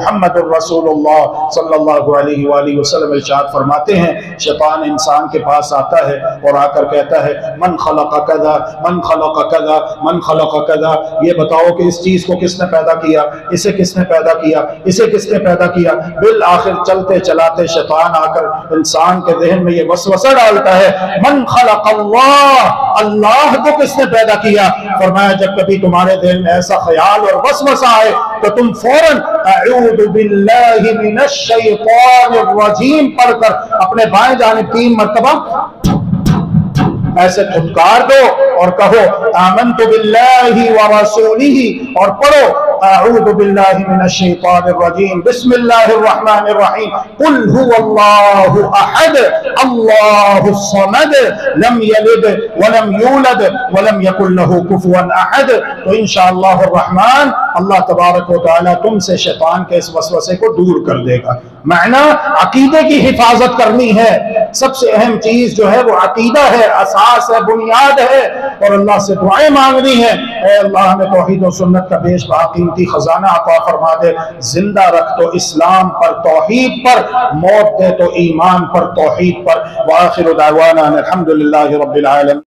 محمد الرسول اللہ صلی اللہ علیہ وآلہ وسلم ارشاد فرماتے ہیں شیطان انسان کے پاس آتا ہے اور آ کر کہتا ہے من خلق کذا من خلق کذا من خلق کذا، یہ بتاؤ کہ اس چیز کو کس نے پیدا کیا، اسے کس نے پیدا کیا، اسے کس نے پیدا کیا۔ بالآخر چلتے چلاتے شیطان آ کر انسان کے ذہن میں یہ وسوسہ ڈالتا ہے من خلق اللہ، اللہ کو کس نے پیدا کیا؟ فرمایا جب کبھی تمہارے ذہن میں ایسا خیال اور وسوسہ آئے تو تم فوراً اعوذ باللہ من الشیطان الرجیم پڑھ کر اپنے بائیں جانب 3 مرتبہ ایسے دھتکار دو اور کہو آمنت باللہ ورسولہ، اور پڑھو اعوذ باللہ من الشیطان الرجیم بسم اللہ الرحمن الرحیم قل هو اللہ احد اللہ الصمد لم یلد ولم یولد ولم یکن له کفوا احد۔ تو انشاءاللہ الرحمن اللہ تبارک و تعالی تم سے شیطان کے اس وسوسے کو دور کر دے گا۔ معنی عقیدے کی حفاظت کرنی ہے، سب سے اہم چیز جو ہے وہ عقیدہ ہے، اساس ہے، بنیاد ہے، اور اللہ سے دعائیں مانگنی ہے اے اللہ ہمیں توحید و سنت کا بیش بہا قیمتی خزانہ عطا فرما دے، زندہ رکھ تو اسلام پر توحید پر، موت دے تو ایمان پر توحید پر۔ وآخر دعوانا الحمدللہ رب العالمین۔